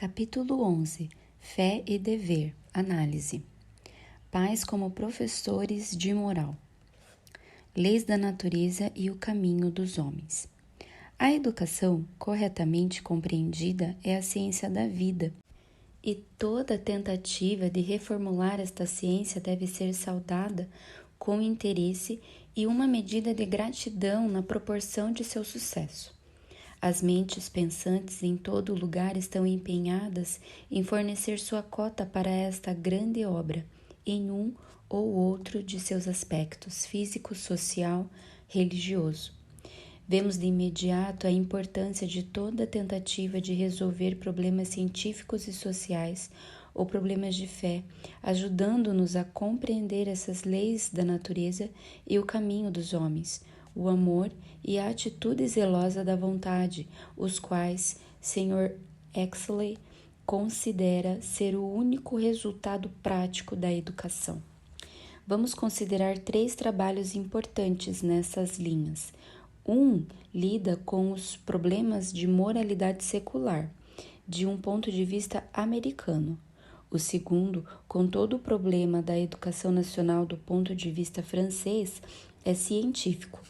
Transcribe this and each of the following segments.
Capítulo 11. Fé e dever. Análise. Pais como professores de moral. Leis da natureza e o caminho dos homens. A educação, corretamente compreendida, é a ciência da vida, e toda tentativa de reformular esta ciência deve ser saudada com interesse e uma medida de gratidão na proporção de seu sucesso. As mentes pensantes em todo lugar estão empenhadas em fornecer sua cota para esta grande obra, em um ou outro de seus aspectos físico, social, religioso. Vemos de imediato a importância de toda tentativa de resolver problemas científicos e sociais ou problemas de fé, ajudando-nos a compreender essas leis da natureza e o caminho dos homens, o amor e a atitude zelosa da vontade, os quais Sr. Exley considera ser o único resultado prático da educação. Vamos considerar 3 trabalhos importantes nessas linhas. Um lida com os problemas de moralidade secular, de um ponto de vista americano. O segundo, com todo o problema da educação nacional do ponto de vista francês, é científico.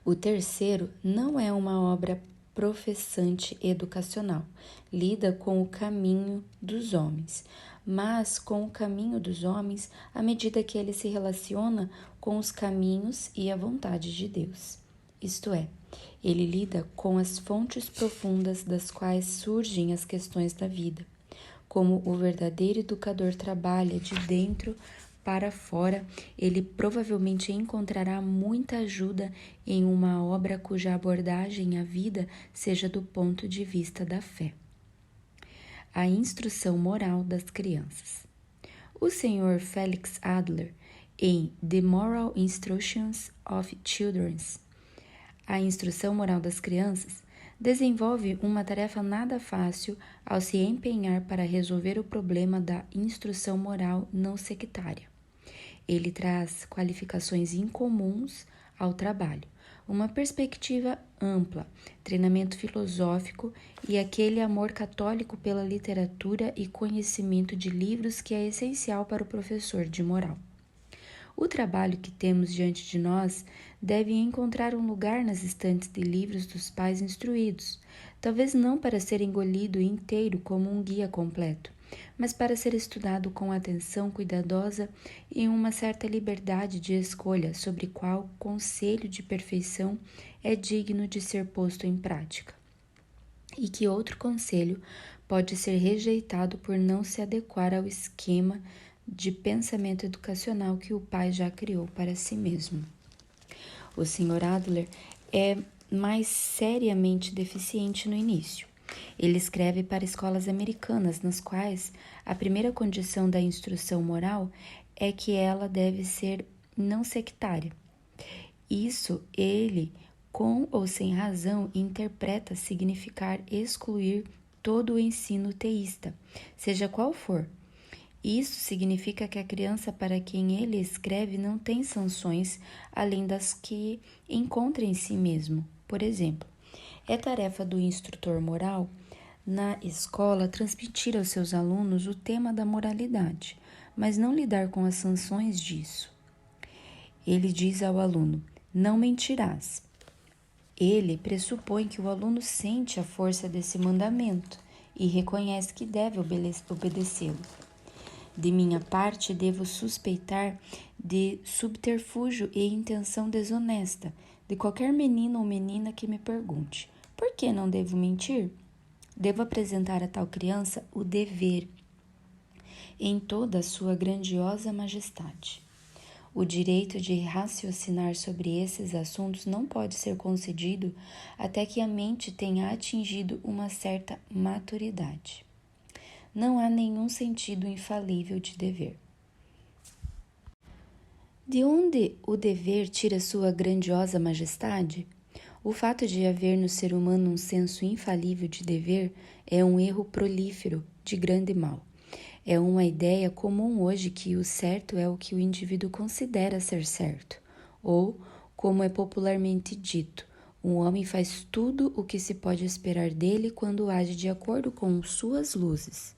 O terceiro não é uma obra professante educacional, lida com o caminho dos homens, mas com o caminho dos homens à medida que ele se relaciona com os caminhos e a vontade de Deus. Isto é, ele lida com as fontes profundas das quais surgem as questões da vida, como o verdadeiro educador trabalha de dentro para fora, ele provavelmente encontrará muita ajuda em uma obra cuja abordagem à vida seja do ponto de vista da fé. A instrução moral das crianças. O Sr. Felix Adler, em The Moral Instructions of Children, a instrução moral das crianças, desenvolve uma tarefa nada fácil ao se empenhar para resolver o problema da instrução moral não sectária. Ele traz qualificações incomuns ao trabalho, uma perspectiva ampla, treinamento filosófico e aquele amor católico pela literatura e conhecimento de livros que é essencial para o professor de moral. O trabalho que temos diante de nós deve encontrar um lugar nas estantes de livros dos pais instruídos, talvez não para ser engolido inteiro como um guia completo, mas para ser estudado com atenção cuidadosa e uma certa liberdade de escolha sobre qual conselho de perfeição é digno de ser posto em prática, e que outro conselho pode ser rejeitado por não se adequar ao esquema de pensamento educacional que o pai já criou para si mesmo. O Sr. Adler é mais seriamente deficiente no início. Ele escreve para escolas americanas, nas quais a primeira condição da instrução moral é que ela deve ser não sectária. Isso ele, com ou sem razão, interpreta significar excluir todo o ensino teísta, seja qual for. Isso significa que a criança para quem ele escreve não tem sanções além das que encontra em si mesmo. Por exemplo, é tarefa do instrutor moral na escola transmitir aos seus alunos o tema da moralidade, mas não lidar com as sanções disso. Ele diz ao aluno: não mentirás. Ele pressupõe que o aluno sente a força desse mandamento e reconhece que deve obedecê-lo. De minha parte, devo suspeitar de subterfúgio e intenção desonesta de qualquer menino ou menina que me pergunte: por que não devo mentir? Devo apresentar a tal criança o dever em toda a sua grandiosa majestade. O direito de raciocinar sobre esses assuntos não pode ser concedido até que a mente tenha atingido uma certa maturidade. Não há nenhum sentido infalível de dever. De onde o dever tira sua grandiosa majestade? O fato de haver no ser humano um senso infalível de dever é um erro prolífero de grande mal. É uma ideia comum hoje que o certo é o que o indivíduo considera ser certo, ou, como é popularmente dito, Um homem faz tudo o que se pode esperar dele quando age de acordo com suas luzes.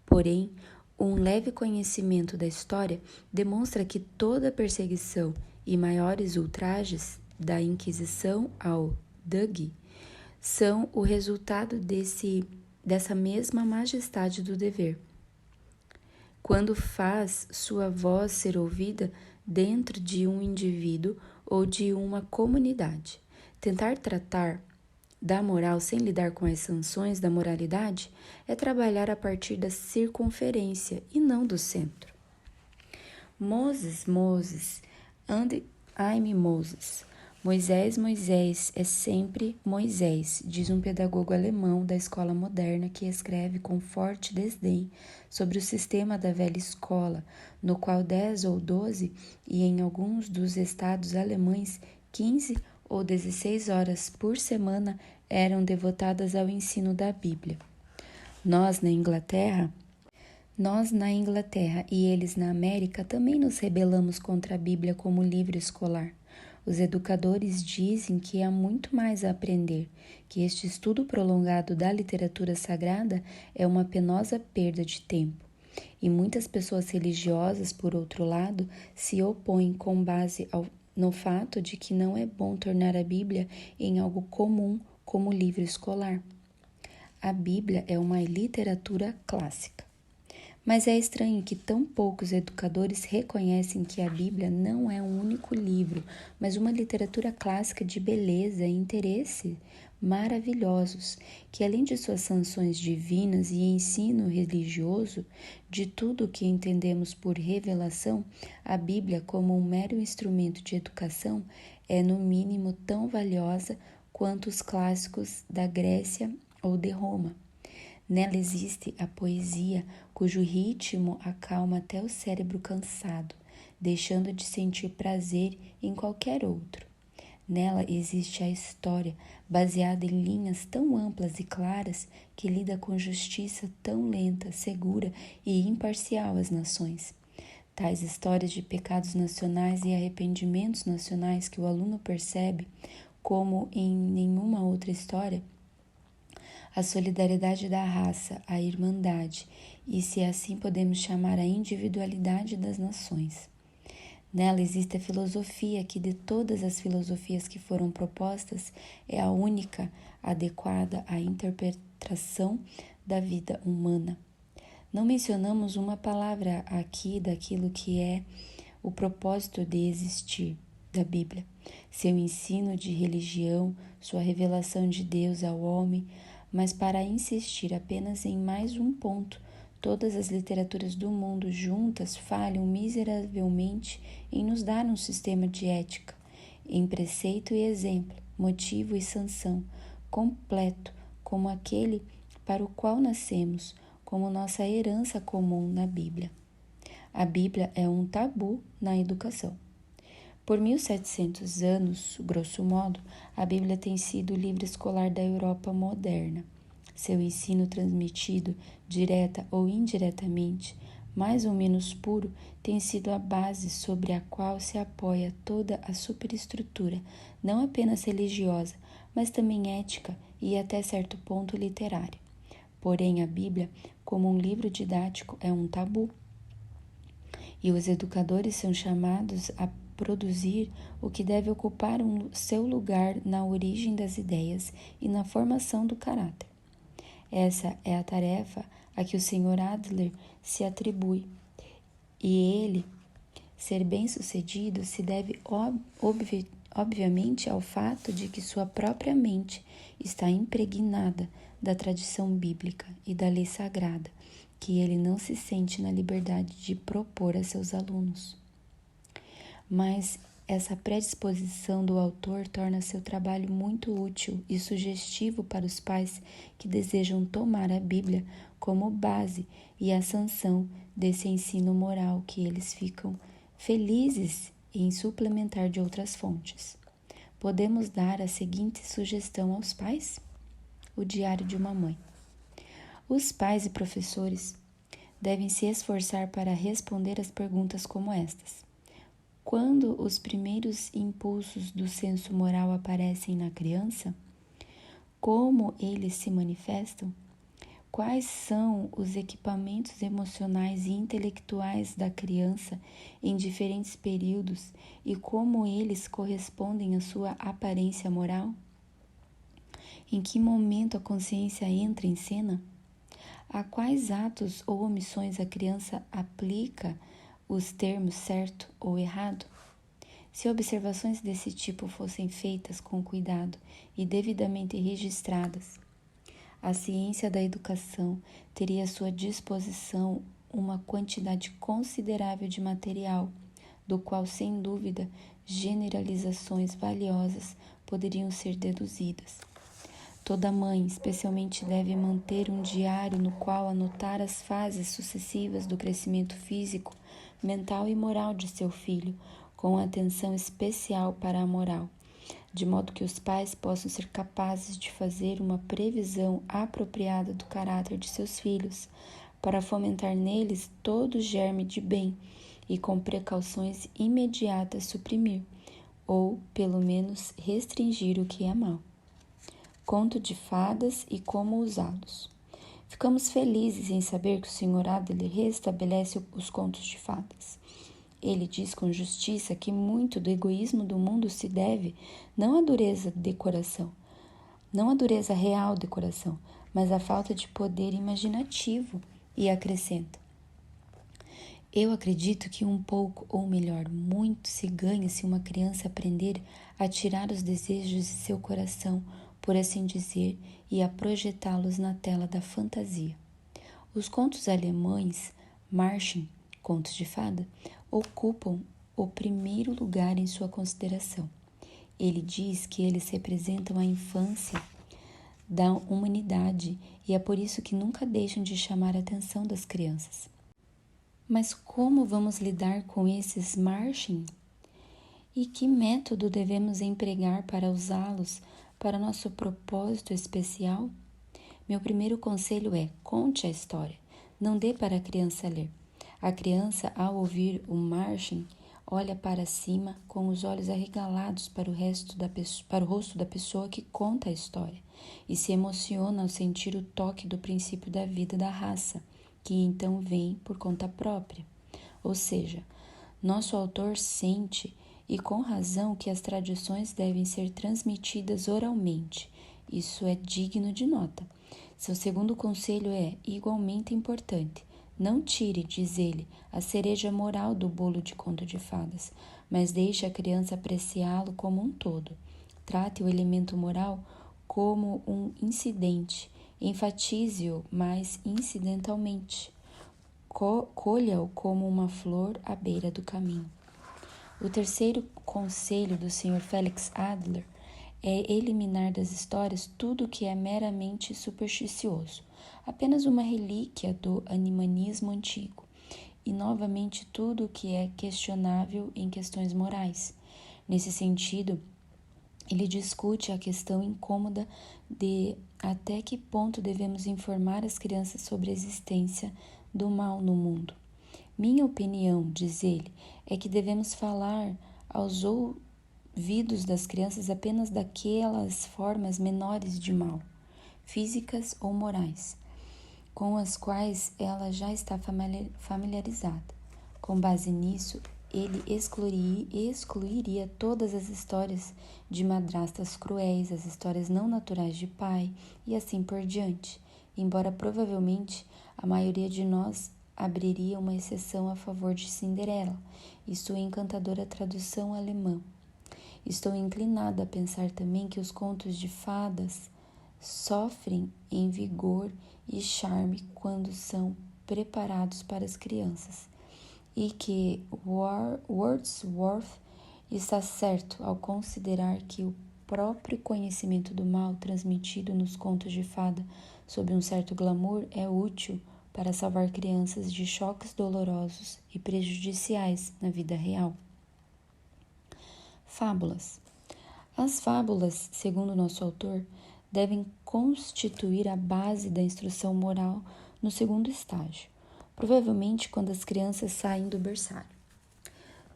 Porém, um leve conhecimento da história demonstra que toda a perseguição e maiores ultrajes da Inquisição ao Dugg são o resultado dessa mesma majestade do dever. Quando faz sua voz ser ouvida dentro de um indivíduo ou de uma comunidade. Tentar tratar da moral sem lidar com as sanções da moralidade é trabalhar a partir da circunferência e não do centro. Moses, and I'm Moses. Moisés é sempre Moisés, diz um pedagogo alemão da escola moderna que escreve com forte desdém sobre o sistema da velha escola, no qual 10 ou 12, e em alguns dos estados alemães 15 ou 16 horas por semana eram devotadas ao ensino da Bíblia. Nós na Inglaterra e eles na América também nos rebelamos contra a Bíblia como livro escolar. Os educadores dizem que há muito mais a aprender, que este estudo prolongado da literatura sagrada é uma penosa perda de tempo. E muitas pessoas religiosas, por outro lado, se opõem com base no fato de que não é bom tornar a Bíblia em algo comum como livro escolar. A Bíblia é uma literatura clássica. Mas é estranho que tão poucos educadores reconhecem que a Bíblia não é um único livro, mas uma literatura clássica de beleza e interesse maravilhosos, que além de suas sanções divinas e ensino religioso, de tudo o que entendemos por revelação, a Bíblia, como um mero instrumento de educação, é no mínimo tão valiosa quanto os clássicos da Grécia ou de Roma. Nela existe a poesia, cujo ritmo acalma até o cérebro cansado, deixando de sentir prazer em qualquer outro. Nela existe a história, baseada em linhas tão amplas e claras que lida com justiça tão lenta, segura e imparcial às nações. Tais histórias de pecados nacionais e arrependimentos nacionais que o aluno percebe, como em nenhuma outra história, a solidariedade da raça, a irmandade e, se assim podemos chamar, a individualidade das nações. Nela existe a filosofia que, de todas as filosofias que foram propostas, é a única adequada à interpretação da vida humana. Não mencionamos uma palavra aqui daquilo que é o propósito de existir da Bíblia, seu ensino de religião, sua revelação de Deus ao homem, mas para insistir apenas em mais um ponto, todas as literaturas do mundo juntas falham miseravelmente em nos dar um sistema de ética, em preceito e exemplo, motivo e sanção, completo como aquele para o qual nascemos, como nossa herança comum na Bíblia. A Bíblia é um tabu na educação. Por 1700 anos, grosso modo, a Bíblia tem sido o livro escolar da Europa moderna. Seu ensino transmitido, direta ou indiretamente, mais ou menos puro, tem sido a base sobre a qual se apoia toda a superestrutura, não apenas religiosa, mas também ética e até certo ponto literária. Porém, a Bíblia, como um livro didático, é um tabu. E os educadores são chamados a produzir o que deve ocupar seu lugar na origem das ideias e na formação do caráter. Essa é a tarefa a que o Sr. Adler se atribui, e ele, ser bem-sucedido, se deve obviamente ao fato de que sua própria mente está impregnada da tradição bíblica e da lei sagrada, que ele não se sente na liberdade de propor a seus alunos. Mas essa predisposição do autor torna seu trabalho muito útil e sugestivo para os pais que desejam tomar a Bíblia como base e a sanção desse ensino moral que eles ficam felizes em suplementar de outras fontes. Podemos dar a seguinte sugestão aos pais? O Diário de uma Mãe. Os pais e professores devem se esforçar para responder às perguntas como estas. Quando os primeiros impulsos do senso moral aparecem na criança, como eles se manifestam? Quais são os equipamentos emocionais e intelectuais da criança em diferentes períodos e como eles correspondem à sua aparência moral? Em que momento a consciência entra em cena? A quais atos ou omissões a criança aplica os termos certo ou errado? Se observações desse tipo fossem feitas com cuidado e devidamente registradas, a ciência da educação teria à sua disposição uma quantidade considerável de material, do qual, sem dúvida, generalizações valiosas poderiam ser deduzidas. Toda mãe, especialmente, deve manter um diário no qual anotar as fases sucessivas do crescimento físico, mental e moral de seu filho, com atenção especial para a moral, de modo que os pais possam ser capazes de fazer uma previsão apropriada do caráter de seus filhos, para fomentar neles todo germe de bem e com precauções imediatas suprimir, ou, pelo menos, restringir o que é mal. Conto de fadas e como usá-los. Ficamos felizes em saber que o Sr. Adler restabelece os contos de fadas. Ele diz com justiça que muito do egoísmo do mundo se deve não à dureza de coração, não à dureza real de coração, mas à falta de poder imaginativo, e acrescenta: eu acredito que um pouco, ou melhor, muito, se ganha se uma criança aprender a tirar os desejos de seu coração, por assim dizer, e a projetá-los na tela da fantasia. Os contos alemães, Märchen, contos de fada, ocupam o primeiro lugar em sua consideração. Ele diz que eles representam a infância da humanidade e é por isso que nunca deixam de chamar a atenção das crianças. Mas como vamos lidar com esses Märchen? E que método devemos empregar para usá-los para nosso propósito especial? Meu primeiro conselho é: conte a história, não dê para a criança ler. A criança, ao ouvir o Märchen, olha para cima com os olhos arregalados para o rosto da pessoa que conta a história e se emociona ao sentir o toque do princípio da vida da raça, que então vem por conta própria. Ou seja, nosso autor sente, e com razão, que as tradições devem ser transmitidas oralmente. Isso é digno de nota. Seu segundo conselho é igualmente importante. Não tire, diz ele, a cereja moral do bolo de conto de fadas, mas deixe a criança apreciá-lo como um todo. Trate o elemento moral como um incidente, enfatize-o mais incidentalmente. Colha-o como uma flor à beira do caminho. O terceiro conselho do Sr. Felix Adler é eliminar das histórias tudo o que é meramente supersticioso, apenas uma relíquia do animanismo antigo, e novamente tudo o que é questionável em questões morais. Nesse sentido, ele discute a questão incômoda de até que ponto devemos informar as crianças sobre a existência do mal no mundo. Minha opinião, diz ele, é que devemos falar aos ouvidos das crianças apenas daquelas formas menores de mal, físicas ou morais, com as quais ela já está familiarizada. Com base nisso, ele excluiria todas as histórias de madrastas cruéis, as histórias não naturais de pai e assim por diante, embora provavelmente a maioria de nós abriria uma exceção a favor de Cinderela e sua encantadora tradução alemã. Estou inclinada a pensar também que os contos de fadas sofrem em vigor e charme quando são preparados para as crianças, e que Wordsworth está certo ao considerar que o próprio conhecimento do mal transmitido nos contos de fada sob um certo glamour é útil para salvar crianças de choques dolorosos e prejudiciais na vida real. Fábulas. As fábulas, segundo nosso autor, devem constituir a base da instrução moral no segundo estágio, provavelmente quando as crianças saem do berçário.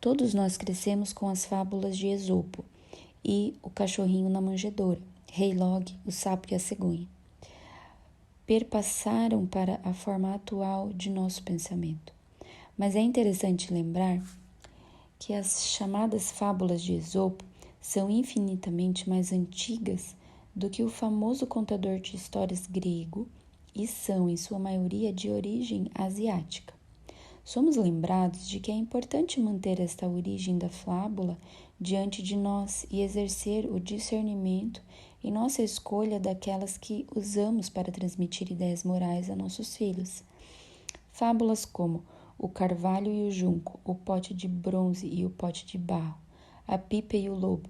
Todos nós crescemos com as fábulas de Esopo e o cachorrinho na manjedoura, Rei Log, o sapo e a cegonha. Perpassaram para a forma atual de nosso pensamento. Mas é interessante lembrar que as chamadas fábulas de Esopo são infinitamente mais antigas do que o famoso contador de histórias grego e são, em sua maioria, de origem asiática. Somos lembrados de que é importante manter esta origem da fábula diante de nós e exercer o discernimento em nossa escolha daquelas que usamos para transmitir ideias morais a nossos filhos. Fábulas como o carvalho e o junco, o pote de bronze e o pote de barro, a pipa e o lobo,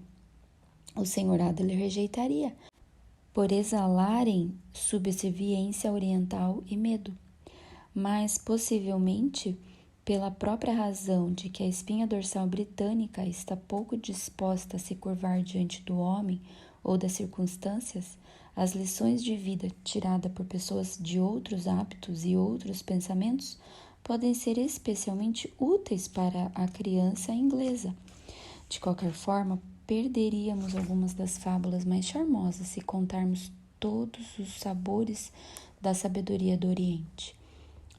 o Sr. Adler rejeitaria, por exalarem subserviência oriental e medo. Mas, possivelmente, pela própria razão de que a espinha dorsal britânica está pouco disposta a se curvar diante do homem ou das circunstâncias, as lições de vida tiradas por pessoas de outros hábitos e outros pensamentos podem ser especialmente úteis para a criança inglesa. De qualquer forma, perderíamos algumas das fábulas mais charmosas se contarmos todos os sabores da sabedoria do Oriente.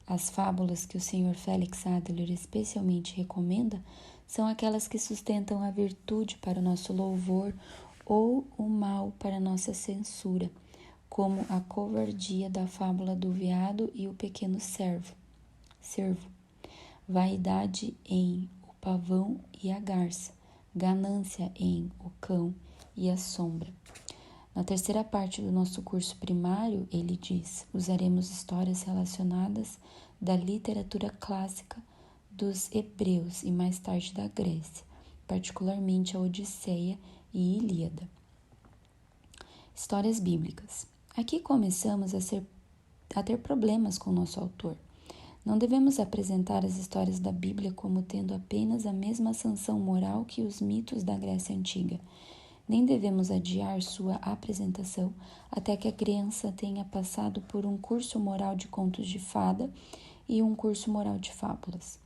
As fábulas que o Sr. Felix Adler especialmente recomenda são aquelas que sustentam a virtude para o nosso louvor ou o mal para nossa censura, como a covardia da fábula do veado e o pequeno cervo, vaidade em o pavão e a garça, ganância em o cão e a sombra. Na terceira parte do nosso curso primário, ele diz, usaremos histórias relacionadas da literatura clássica dos hebreus e mais tarde da Grécia, particularmente a Odisseia e Ilíada. Histórias bíblicas. Aqui começamos a ter problemas com o nosso autor. Não devemos apresentar as histórias da Bíblia como tendo apenas a mesma sanção moral que os mitos da Grécia Antiga. Nem devemos adiar sua apresentação até que a criança tenha passado por um curso moral de contos de fada e um curso moral de fábulas.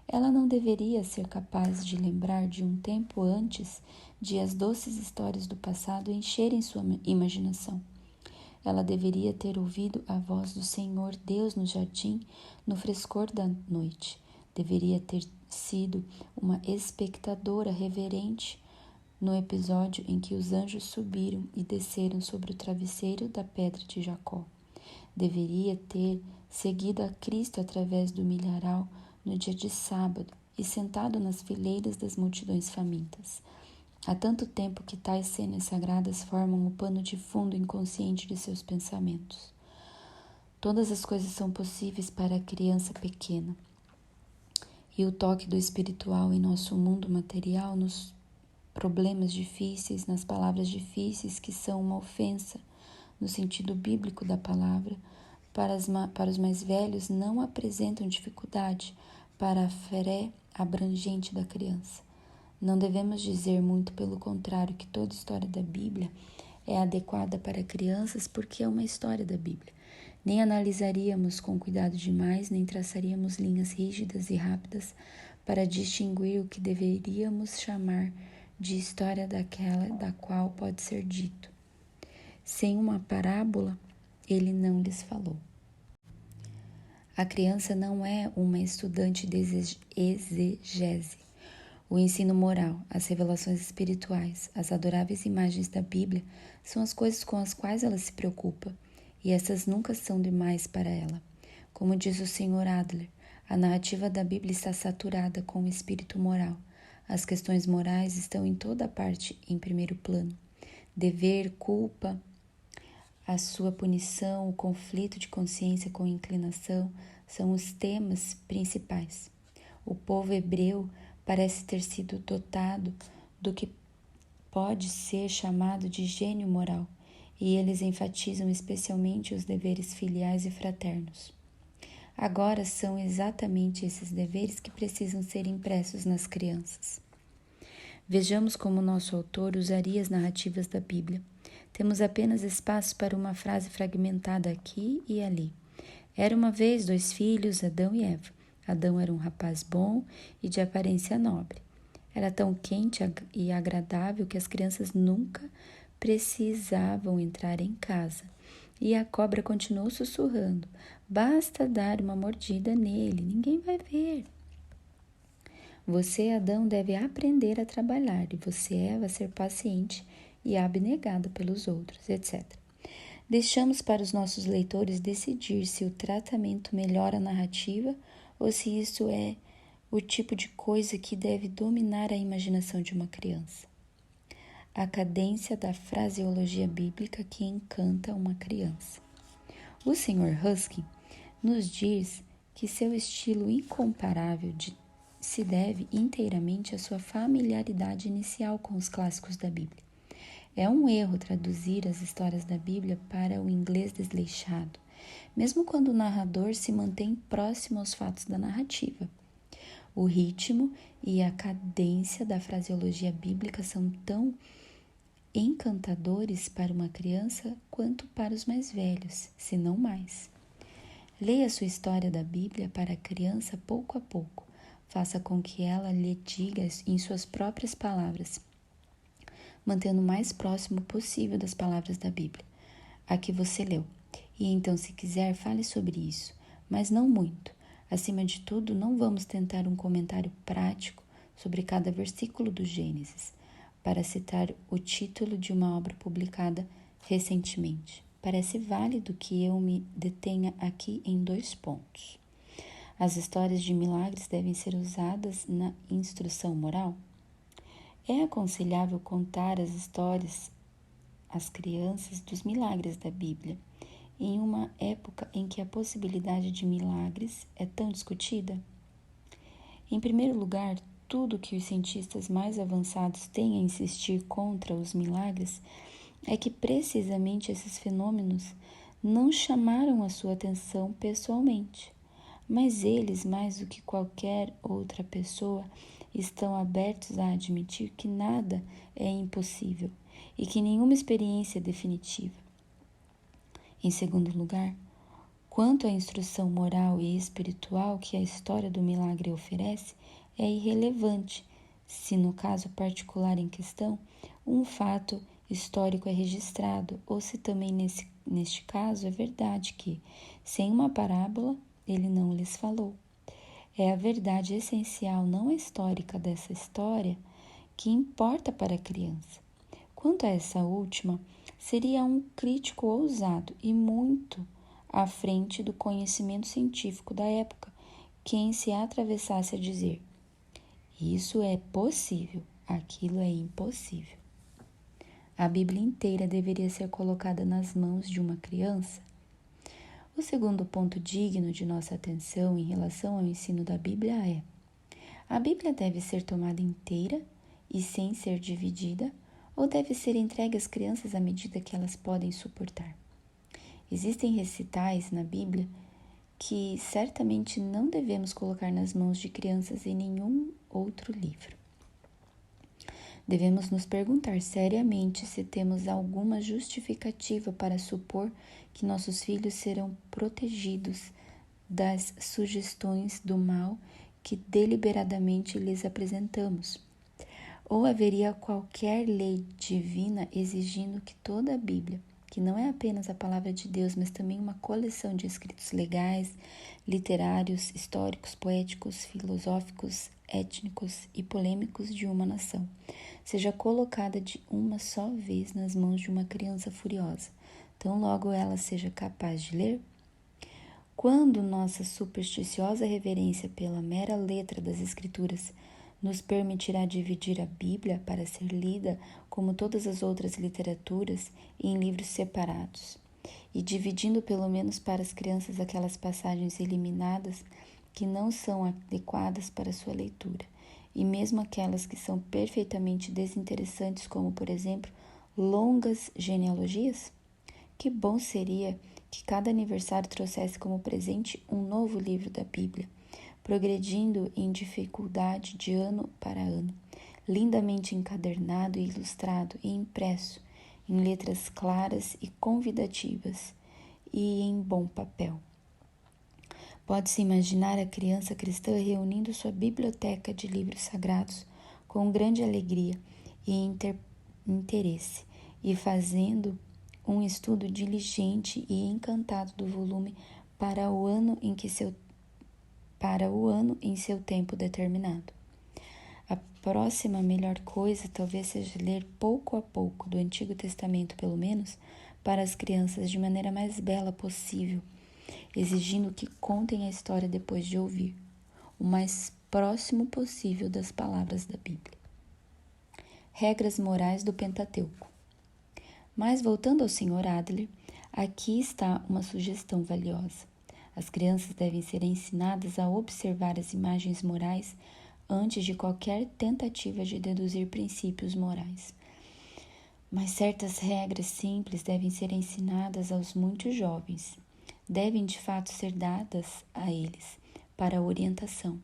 Ela não deveria ser capaz de lembrar de um tempo antes de as doces histórias do passado encherem sua imaginação. Ela deveria ter ouvido a voz do Senhor Deus no jardim, no frescor da noite. Deveria ter sido uma espectadora reverente no episódio em que os anjos subiram e desceram sobre o travesseiro da pedra de Jacó. Deveria ter seguido a Cristo através do milharal no dia de sábado e sentado nas fileiras das multidões famintas. Há tanto tempo que tais cenas sagradas formam o pano de fundo inconsciente de seus pensamentos. Todas as coisas são possíveis para a criança pequena. E o toque do espiritual em nosso mundo material, nos problemas difíceis, nas palavras difíceis que são uma ofensa, no sentido bíblico da palavra, para os mais velhos não apresentam dificuldade para a fé abrangente da criança. Não devemos dizer, muito pelo contrário, que toda história da Bíblia é adequada para crianças porque é uma história da Bíblia. Nem analisaríamos com cuidado demais, nem traçaríamos linhas rígidas e rápidas para distinguir o que deveríamos chamar de história daquela da qual pode ser dito. Sem uma parábola, ele não lhes falou. A criança não é uma estudante de exegese. O ensino moral, as revelações espirituais, as adoráveis imagens da Bíblia são as coisas com as quais ela se preocupa, e essas nunca são demais para ela. Como diz o Sr. Adler, a narrativa da Bíblia está saturada com o espírito moral. As questões morais estão em toda parte em primeiro plano. Dever, culpa, a sua punição, o conflito de consciência com inclinação são os temas principais. O povo hebreu parece ter sido dotado do que pode ser chamado de gênio moral, e eles enfatizam especialmente os deveres filiais e fraternos. Agora são exatamente esses deveres que precisam ser impressos nas crianças. Vejamos como nosso autor usaria as narrativas da Bíblia. Temos apenas espaço para uma frase fragmentada aqui e ali. Era uma vez 2 filhos, Adão e Eva. Adão era um rapaz bom e de aparência nobre. era tão quente e agradável que as crianças nunca precisavam entrar em casa. E a cobra continuou sussurrando: basta dar uma mordida nele, ninguém vai ver. Você, Adão, deve aprender a trabalhar, e você, Eva, ser paciente e abnegada pelos outros, etc. Deixamos para os nossos leitores decidir se o tratamento melhora a narrativa ou se isso é o tipo de coisa que deve dominar a imaginação de uma criança. A cadência da fraseologia bíblica que encanta uma criança. O Sr. Husky nos diz que seu estilo incomparável se deve inteiramente à sua familiaridade inicial com os clássicos da Bíblia. É um erro traduzir as histórias da Bíblia para o inglês desleixado, mesmo quando o narrador se mantém próximo aos fatos da narrativa. O ritmo e a cadência da fraseologia bíblica são tão encantadores para uma criança quanto para os mais velhos, se não mais. Leia sua história da Bíblia para a criança pouco a pouco. Faça com que ela lhe diga em suas próprias palavras, mantendo o mais próximo possível das palavras da Bíblia, a que você leu. E então, se quiser, fale sobre isso, mas não muito. Acima de tudo, não vamos tentar um comentário prático sobre cada versículo do Gênesis, para citar o título de uma obra publicada recentemente. Parece válido que eu me detenha aqui em 2 pontos. As histórias de milagres devem ser usadas na instrução moral? É aconselhável contar as histórias às crianças dos milagres da Bíblia, em uma época em que a possibilidade de milagres é tão discutida? Em primeiro lugar, tudo que os cientistas mais avançados têm a insistir contra os milagres é que precisamente esses fenômenos não chamaram a sua atenção pessoalmente, mas eles, mais do que qualquer outra pessoa, estão abertos a admitir que nada é impossível e que nenhuma experiência é definitiva. Em segundo lugar, quanto à instrução moral e espiritual que a história do milagre oferece, é irrelevante se, no caso particular em questão, um fato histórico é registrado, ou se também neste caso é verdade que, sem uma parábola, ele não lhes falou. É a verdade essencial, não a histórica dessa história, que importa para a criança. Quanto a essa última, seria um crítico ousado e muito à frente do conhecimento científico da época quem se atravessasse a dizer: isso é possível, aquilo é impossível. A Bíblia inteira deveria ser colocada nas mãos de uma criança? O segundo ponto digno de nossa atenção em relação ao ensino da Bíblia é: a Bíblia deve ser tomada inteira e sem ser dividida, ou deve ser entregue às crianças à medida que elas podem suportar? Existem recitais na Bíblia que certamente não devemos colocar nas mãos de crianças em nenhum outro livro. Devemos nos perguntar seriamente se temos alguma justificativa para supor que nossos filhos serão protegidos das sugestões do mal que deliberadamente lhes apresentamos. Ou haveria qualquer lei divina exigindo que toda a Bíblia, que não é apenas a palavra de Deus, mas também uma coleção de escritos legais, literários, históricos, poéticos, filosóficos, étnicos e polêmicos de uma nação, seja colocada de uma só vez nas mãos de uma criança furiosa, tão logo ela seja capaz de ler? Quando nossa supersticiosa reverência pela mera letra das Escrituras nos permitirá dividir a Bíblia para ser lida como todas as outras literaturas em livros separados, e dividindo pelo menos para as crianças aquelas passagens eliminadas que não são adequadas para sua leitura, e mesmo aquelas que são perfeitamente desinteressantes, como, por exemplo, longas genealogias? Que bom seria que cada aniversário trouxesse como presente um novo livro da Bíblia, progredindo em dificuldade de ano para ano, lindamente encadernado e ilustrado e impresso em letras claras e convidativas e em bom papel. Pode-se imaginar a criança cristã reunindo sua biblioteca de livros sagrados com grande alegria e interesse, e fazendo um estudo diligente e encantado do volume para o ano em seu tempo determinado. A próxima melhor coisa talvez seja ler pouco a pouco, do Antigo Testamento pelo menos, para as crianças de maneira mais bela possível, exigindo que contem a história depois de ouvir, o mais próximo possível das palavras da Bíblia. Regras morais do Pentateuco. Mas voltando ao Sr. Adler, aqui está uma sugestão valiosa. As crianças devem ser ensinadas a observar as imagens morais antes de qualquer tentativa de deduzir princípios morais. Mas certas regras simples devem ser ensinadas aos muito jovens. Devem de fato ser dadas a eles para orientação.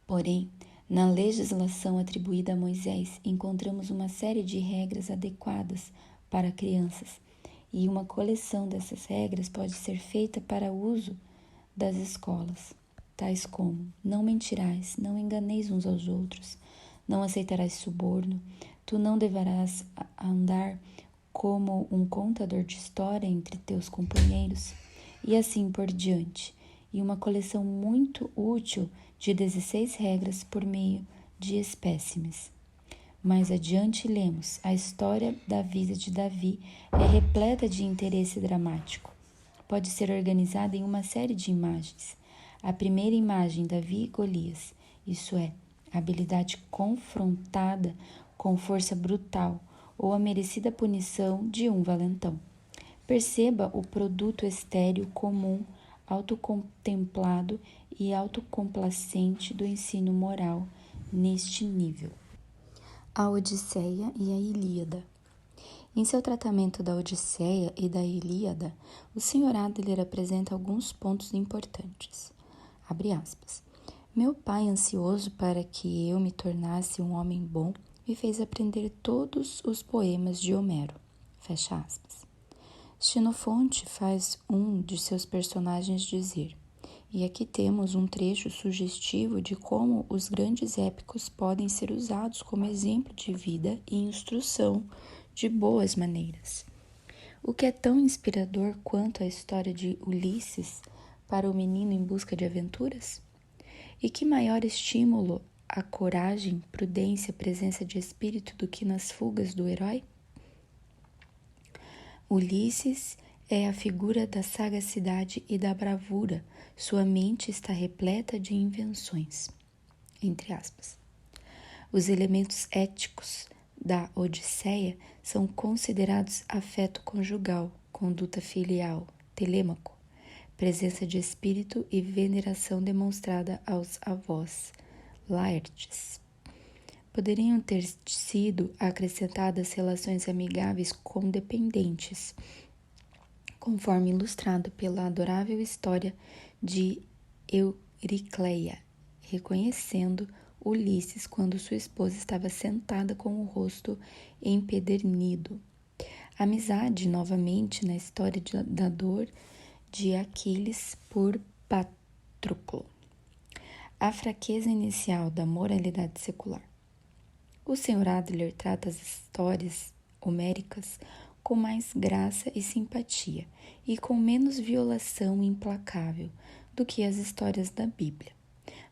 Porém, na legislação atribuída a Moisés, encontramos uma série de regras adequadas para crianças, e uma coleção dessas regras pode ser feita para uso das escolas, tais como: não mentirás, não enganeis uns aos outros, não aceitarás suborno, tu não deverás andar como um contador de história entre teus companheiros, e assim por diante, e uma coleção muito útil de 16 regras por meio de espécimes. Mais adiante lemos: a história da vida de Davi é repleta de interesse dramático. Pode ser organizada em uma série de imagens. A primeira imagem, Davi e Golias, isso é, a habilidade confrontada com força brutal ou a merecida punição de um valentão. Perceba o produto estéril comum, autocontemplado e autocomplacente do ensino moral neste nível. A Odisseia e a Ilíada. Em seu tratamento da Odisseia e da Ilíada, o Sr. Adler apresenta alguns pontos importantes. Abre aspas. Meu pai, ansioso para que eu me tornasse um homem bom, me fez aprender todos os poemas de Homero. Fecha aspas. Xenofonte faz um de seus personagens dizer: e aqui temos um trecho sugestivo de como os grandes épicos podem ser usados como exemplo de vida e instrução de boas maneiras. O que é tão inspirador quanto a história de Ulisses para o menino em busca de aventuras? E que maior estímulo à coragem, prudência, presença de espírito do que nas fugas do herói? Ulisses é a figura da sagacidade e da bravura. Sua mente está repleta de invenções. Entre aspas. Os elementos éticos da Odisseia são considerados afeto conjugal, conduta filial, telêmaco, presença de espírito e veneração demonstrada aos avós, Laertes. Poderiam ter sido acrescentadas relações amigáveis com dependentes, conforme ilustrado pela adorável história de Euricleia, reconhecendo Ulisses quando sua esposa estava sentada com o rosto empedernido. Amizade, novamente, na história da dor de Aquiles por Patroclo. A fraqueza inicial da moralidade secular. O Sr. Adler trata as histórias homéricas com mais graça e simpatia e com menos violação implacável do que as histórias da Bíblia.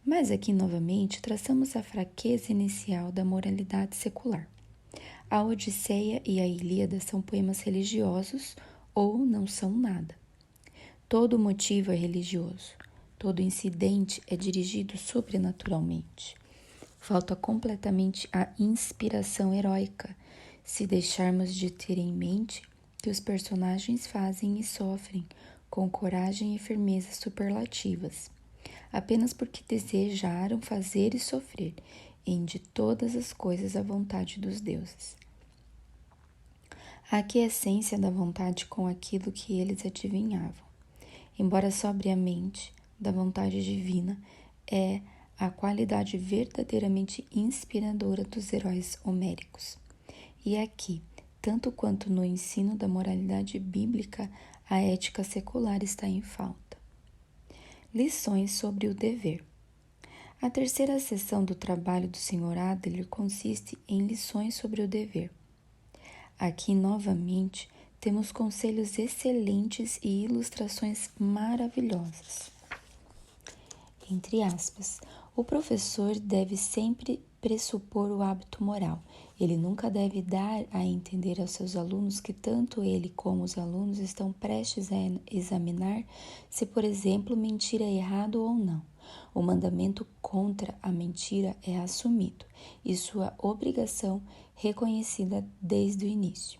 Mas aqui, novamente, traçamos a fraqueza inicial da moralidade secular. A Odisseia e a Ilíada são poemas religiosos ou não são nada. Todo motivo é religioso, todo incidente é dirigido sobrenaturalmente. Falta completamente a inspiração heróica, se deixarmos de ter em mente que os personagens fazem e sofrem com coragem e firmeza superlativas, apenas porque desejaram fazer e sofrer em de todas as coisas a vontade dos deuses. A aquiescência da vontade com aquilo que eles adivinhavam, embora sobriamente da vontade divina, é a qualidade verdadeiramente inspiradora dos heróis homéricos. E aqui, tanto quanto no ensino da moralidade bíblica, a ética secular está em falta. Lições sobre o dever. A terceira seção do trabalho do Sr. Adler consiste em lições sobre o dever. Aqui, novamente, temos conselhos excelentes e ilustrações maravilhosas. Entre aspas, o professor deve sempre pressupor o hábito moral. Ele nunca deve dar a entender aos seus alunos que tanto ele como os alunos estão prestes a examinar se, por exemplo, mentir é errado ou não. O mandamento contra a mentira é assumido e sua obrigação reconhecida desde o início.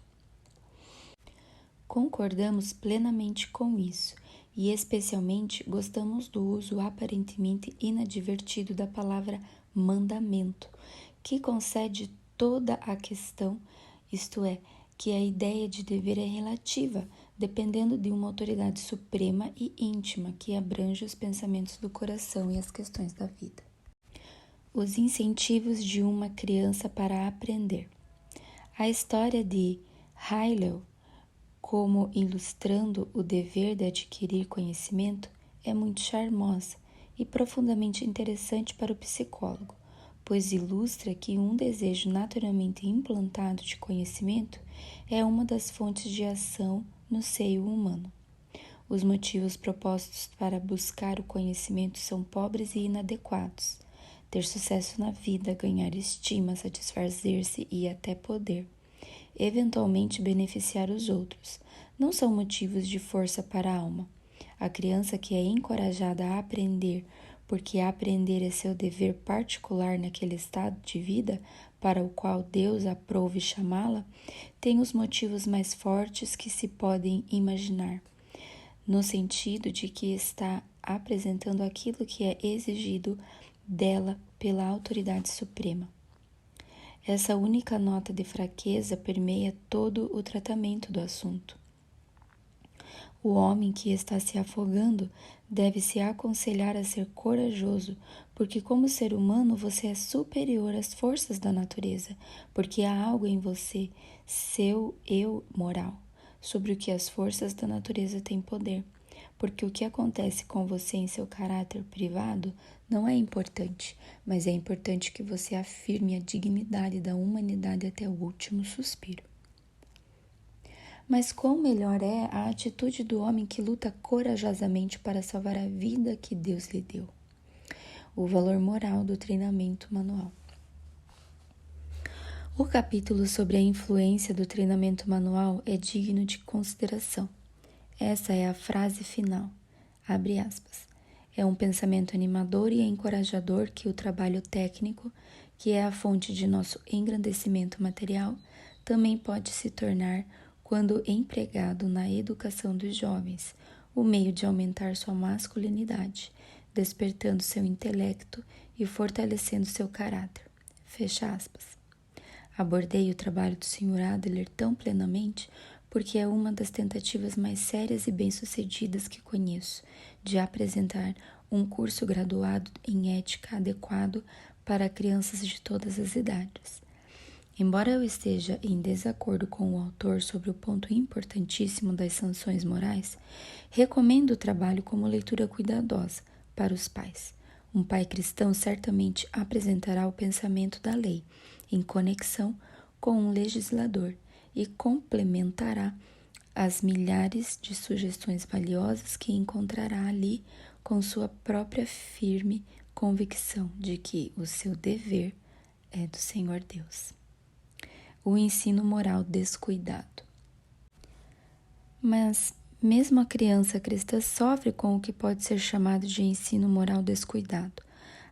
Concordamos plenamente com isso e, especialmente, gostamos do uso aparentemente inadvertido da palavra mandamento, que concede toda a questão, isto é, que a ideia de dever é relativa, dependendo de uma autoridade suprema e íntima que abrange os pensamentos do coração e as questões da vida. Os incentivos de uma criança para aprender. A história de Hillel, como ilustrando o dever de adquirir conhecimento, é muito charmosa e profundamente interessante para o psicólogo, pois ilustra que um desejo naturalmente implantado de conhecimento é uma das fontes de ação no seio humano. Os motivos propostos para buscar o conhecimento são pobres e inadequados. Ter sucesso na vida, ganhar estima, satisfazer-se e até poder. Eventualmente beneficiar os outros, não são motivos de força para a alma. A criança que é encorajada a aprender, porque aprender é seu dever particular naquele estado de vida para o qual Deus aprove chamá-la, tem os motivos mais fortes que se podem imaginar, no sentido de que está apresentando aquilo que é exigido dela pela autoridade suprema. Essa única nota de fraqueza permeia todo o tratamento do assunto. O homem que está se afogando deve se aconselhar a ser corajoso, porque como ser humano você é superior às forças da natureza, porque há algo em você, seu eu moral, sobre o que as forças da natureza têm poder. Porque o que acontece com você em seu caráter privado não é importante, mas é importante que você afirme a dignidade da humanidade até o último suspiro. Mas quão melhor é a atitude do homem que luta corajosamente para salvar a vida que Deus lhe deu. O valor moral do treinamento manual. O capítulo sobre a influência do treinamento manual é digno de consideração. Essa é a frase final, abre aspas. É um pensamento animador e encorajador que o trabalho técnico, que é a fonte de nosso engrandecimento material, também pode se tornar, quando empregado na educação dos jovens, o meio de aumentar sua masculinidade, despertando seu intelecto e fortalecendo seu caráter. Fecha aspas. Abordei o trabalho do Sr. Adler tão plenamente porque é uma das tentativas mais sérias e bem-sucedidas que conheço de apresentar um curso graduado em ética adequado para crianças de todas as idades. Embora eu esteja em desacordo com o autor sobre o ponto importantíssimo das sanções morais, recomendo o trabalho como leitura cuidadosa para os pais. Um pai cristão certamente apresentará o pensamento da lei em conexão com um legislador e complementará as milhares de sugestões valiosas que encontrará ali com sua própria firme convicção de que o seu dever é do Senhor Deus. O ensino moral descuidado. Mas mesmo a criança cristã sofre com o que pode ser chamado de ensino moral descuidado.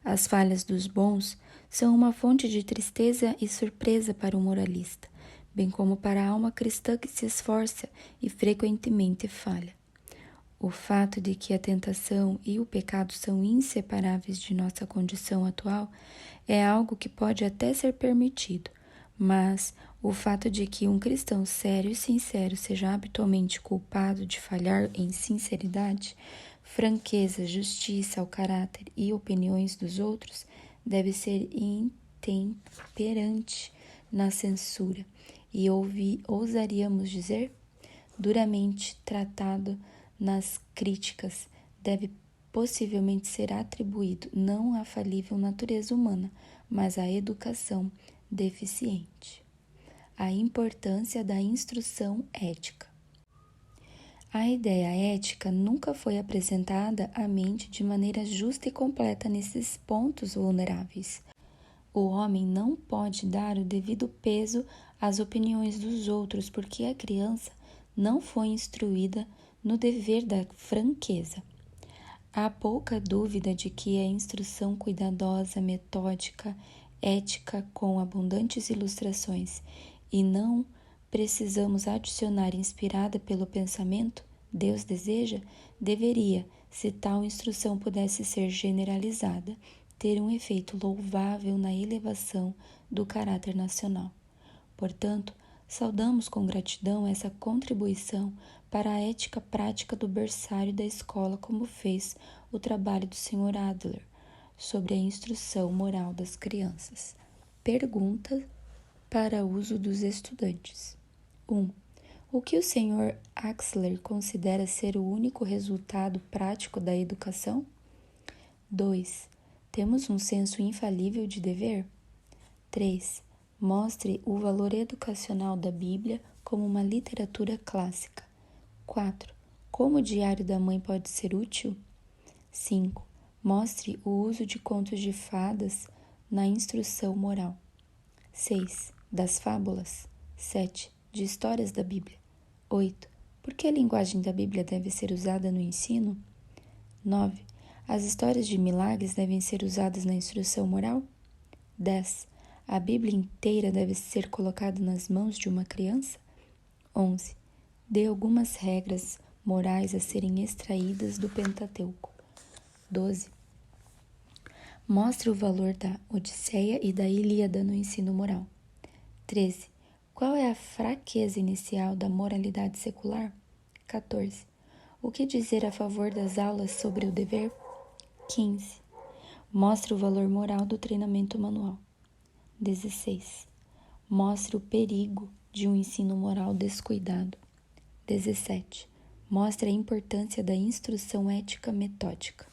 As falhas dos bons são uma fonte de tristeza e surpresa para o moralista, bem como para a alma cristã que se esforça e frequentemente falha. O fato de que a tentação e o pecado são inseparáveis de nossa condição atual é algo que pode até ser permitido, mas o fato de que um cristão sério e sincero seja habitualmente culpado de falhar em sinceridade, franqueza, justiça ao caráter e opiniões dos outros deve ser intemperante na censura e ousaríamos dizer, duramente tratado nas críticas, deve possivelmente será atribuído não à falível natureza humana, mas à educação deficiente. A importância da instrução ética. A ideia ética nunca foi apresentada à mente de maneira justa e completa nesses pontos vulneráveis. O homem não pode dar o devido peso às opiniões dos outros porque a criança não foi instruída no dever da franqueza. Há pouca dúvida de que a instrução cuidadosa, metódica, ética com abundantes ilustrações e não precisamos adicionar inspirada pelo pensamento, Deus deseja, deveria, se tal instrução pudesse ser generalizada, ter um efeito louvável na elevação do caráter nacional. Portanto, saudamos com gratidão essa contribuição para a ética prática do berçário da escola, como fez o trabalho do Sr. Adler sobre a instrução moral das crianças. Pergunta para uso dos estudantes. 1. O que o Sr. Axler considera ser o único resultado prático da educação? 2. Temos um senso infalível de dever? 3. Mostre o valor educacional da Bíblia como uma literatura clássica. 4. Como o Diário da Mãe pode ser útil? 5. Mostre o uso de contos de fadas na instrução moral. 6. Das fábulas. 7. De histórias da Bíblia. 8. Por que a linguagem da Bíblia deve ser usada no ensino? 9. As histórias de milagres devem ser usadas na instrução moral? 10. A Bíblia inteira deve ser colocada nas mãos de uma criança? 11. Dê algumas regras morais a serem extraídas do Pentateuco. 12. Mostre o valor da Odisseia e da Ilíada no ensino moral. 13. Qual é a fraqueza inicial da moralidade secular? 14. O que dizer a favor das aulas sobre o dever? 15. Mostre o valor moral do treinamento manual. 16. Mostre o perigo de um ensino moral descuidado. 17. Mostre a importância da instrução ética metódica.